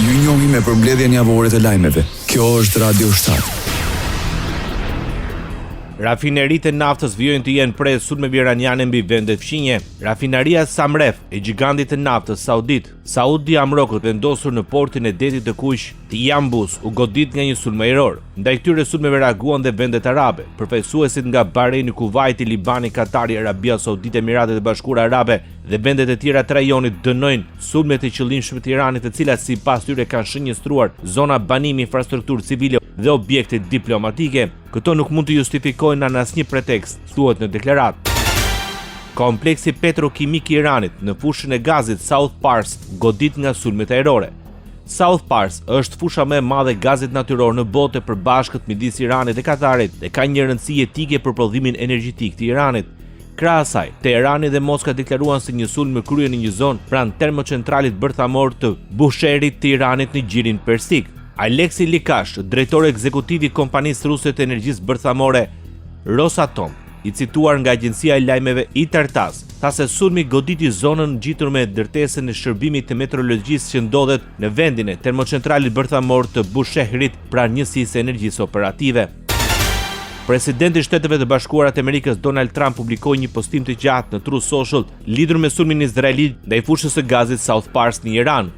Ju njohim me përmbledhjen javore të lajmeve. Kjo është Radio 7. Rafineritë e naftës vijojnë të jenë prej sulmeve iraniane mbi vende fqinje. Rafineria Samref e gigantit të naftës saudit, Saudi Amrokut, vendosur në portin e detit të Kuq të Jambus, u godit nga një sulm ajror. Ndaj këtyre sulmeve reaguan dhe vendet arabe. Përfaqësuesit nga Bahreini, Kuvaiti, Libani, Katari, Arabia Saudite, Emiratet e Bashkuara Arabe dhe vendet e tjera të rajonit dënojnë sulmet e qëllimshme të Iranit, të cilat sipas tyre kanë shënjestruar zona banimi, infrastrukturë civile dhe objekte diplomatike. Këto nuk mund të justifikojnë në asnjë pretekst, thuhet në deklaratë. Kompleksi petrokimik i Iranit në fushën e gazit South Pars godit nga sulmet ajrore. South Pars është fusha më e madhe e gazit natyror në botë e përbashkët midis Iranit dhe Katarit dhe ka një rëndësi etike për prodhimin energjetik të Iranit. Krahas asaj, Teherani dhe Moska deklaruan se një sulm e kryen në një zonë pranë termocentralit bërthamor të Busherit të Iranit në Gjirin Persik. Aleksi Likash, drejtori ekzekutiv i kompanisë ruse të energjisë bërthamore Rosatom, i cituar nga agjencia e lajmeve ITARTAS, tha se sulmi goditi zonën ngjitur me ndërtesën e shërbimit të meteorologjisë që ndodhet në vendin e termocentralit bërthamor të Bushehrit pranë njësisë energjisë operative. Presidenti i Shteteve të Bashkuara të Amerikës Donald Trump publikoi një postim të gjatë në Truth Social lidhur me sulmin izraelit ndaj fushës së gazit South Pars në Iran.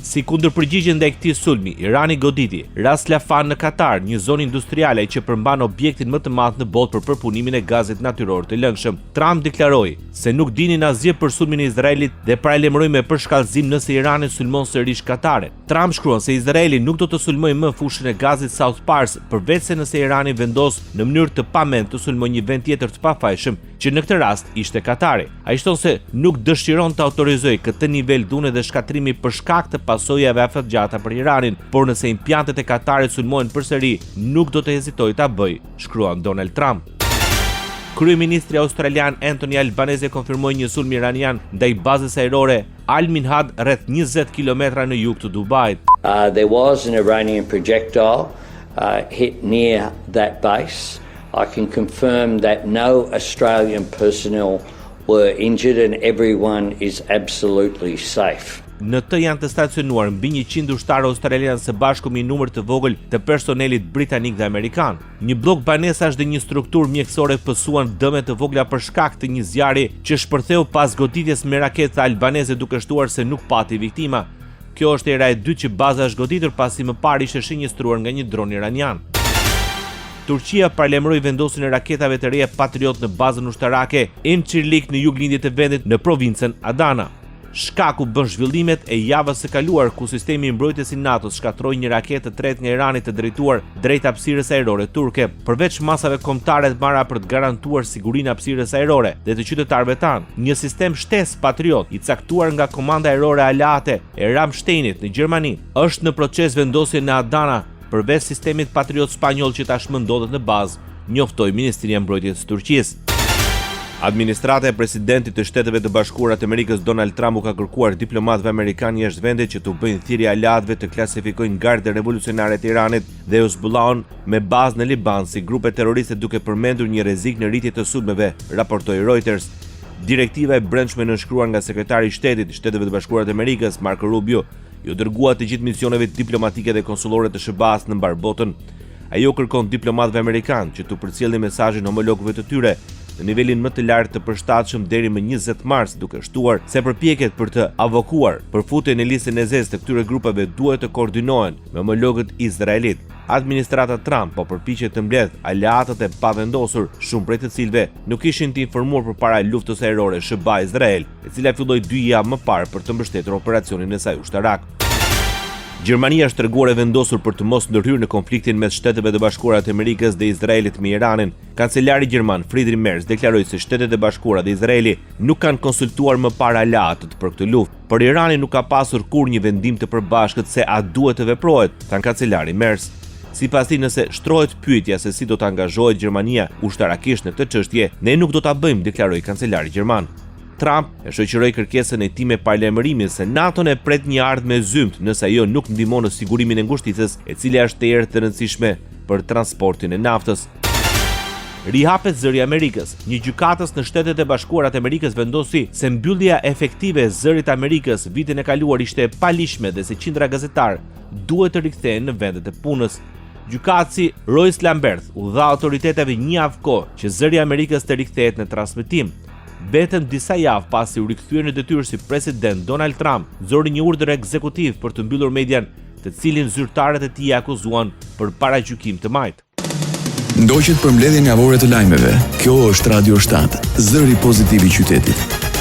Si kundërpërgjigje ndaj këtij sulmi, Irani goditi Ras Laffan në Katar, një zonë industriale që përmban objektin më të madh në botë për përpunimin e gazit natyror të lëngshëm. Trump deklaroi se nuk dinin asgjë për sulmin e Izraelit dhe paralajmëroi me përshkallëzim nëse Irani sulmon sërish Katarin. Trump shkruan se Izraeli nuk do të sulmojë më fushën e gazit South Pars, përveç se nëse Irani vendos në mënyrë të pamend të sulmojë një vend tjetër të pafajshëm, që në këtë rast ishte Katari. Ai thon se nuk dëshiron të autorizojë këtë nivel dhune dhe shkatrimi për shkak të pasojave afatgjata për Iranin, por nëse impiantet e Katarit sulmohen përsëri, nuk do të hezitojë ta bëjë, shkruan Donald Trump. Kryeministri australian Anthony Albanese konfirmoi një sulm iranian ndaj bazës ajrore Al Minhad rreth 20 kilometra në jug të Dubait. There was an Iranian projectile hit near that base. I can confirm that no Australian personnel were injured and everyone is absolutely safe. Në të janë të stacionuar mbi 100 ushtarë australianë së bashku me një numër të vogël të personelit britanik dhe amerikan. Një blok banesash dhe një strukturë mjekësore pësuan dëme të vogla për shkak të një zjarri që shpërtheu pas goditjes me raketë albaneze, duke shtuar se nuk pati viktima. Kjo është era e dytë që baza është goditur pasi më parë ishte shënjestruar nga një dron iranian. Turqia paralajmëroi vendosjen e raketave të reja Patriot në bazën ushtarake Incirlik në juglindje të vendit në provincën Adana. Shkaku bën zhvillimet e javës së kaluar ku sistemi i mbrojtjes i NATO-s shkatroi një raketë të tretë nga Irani të drejtuar drejt hapësirës ajrore turke, përveç masave kombëtare të marra për të garantuar sigurinë e hapësirës ajrore dhe të qytetarëve tanë. Një sistem shtesë Patriot i caktuar nga Komanda Ajrore Aleate e Ramsteinit në Gjermani është në proces vendosje në Adana, përveç sistemit Patriot spanjoll që tashmë ndodhet në bazë, njoftoi Ministria e Mbrojtjes së Turqisë. Administrata e presidentit të Shteteve të Bashkuara të Amerikës Donald Trump u ka kërkuar diplomatëve amerikanë jashtë vendit që të bëjnë thirrje aleatëve të klasifikojnë gardët revolucionare të Iranit dhe Hezbollahun me bazë në Liban si grupe terroriste, duke përmendur një rrezik në rritje të sulmeve, raportoi Reuters. Direktiva e brendshme nënshkruar nga sekretari i Shtetit i Shteteve të Bashkuara të Amerikës Marco Rubio ju dërgua të gjithë misioneve diplomatike dhe konsullore të SBA-s në mbar botën. Ajo kërkon diplomatëve amerikanë që të përcjellin mesazhin homologëve të tyre në nivelin më të lartë të përshtatshëm deri më 20 mars, duke shtuar se përpjekjet për të avokuar përfutjen në listën e zezë të këtyre grupeve duhet të koordinohen me homologët izraelit. Administrata Trump po përpiqet të mbledh aleatët e pavendosur, shumë prej të cilëve nuk ishin të informuar përpara luftës ajrore SBA-Izrael, e cila filloi 2 javë më parë për të mbështetur operacionin e saj ushtarak. Gjermania është treguar e vendosur për të mos ndërhyrë në konfliktin mes Shteteve të Bashkuara të Amerikës dhe Izraelit me Iranin. Kancelari gjerman Friedrich Merz deklaroi se Shtetet e Bashkuara dhe Izraeli nuk kanë konsultuar më parë aleatët për këtë luftë, por Irani nuk ka pasur kurrë një vendim të përbashkët se a duhet të veprohet, than kancelari Merz. Sipas tij, nëse shtrohet pyetja se si do të angazhohet Gjermania ushtarakisht në këtë çështje, ne nuk do ta bëjmë, deklaroi kancelari gjerman. Trump e shoqëroi kërkesën e tij me paralajmërimin se NATO-n e pret një ardhmë e zymt nëse ajo nuk ndihmon në sigurimin e ngushticës, e cila është e rëndësishme për transportin e naftës. Rihapet zëri i Amerikës. Një gjykatës në Shtetet e Bashkuara të Amerikës vendosi se mbyllja efektive e zërit të Amerikës vitin e kaluar ishte e palishme dhe se qindra gazetar duhet të rikthehen në vendet e punës. Gjykatësi Royce Lamberth u dha autoriteteve një javë kohë që zëri i Amerikës të rikthehet në transmetim. Vetëm disa javë pasi u rikthyer në detyrë si president, Donald Trump nxori një urdhër ekzekutiv për të mbyllur median, të cilin zyrtarët e tij akuzuan për paragjykim të majt. Ndoqet për mbledhjen javore të lajmeve. Kjo është Radio 7, zëri pozitiv i qytetit.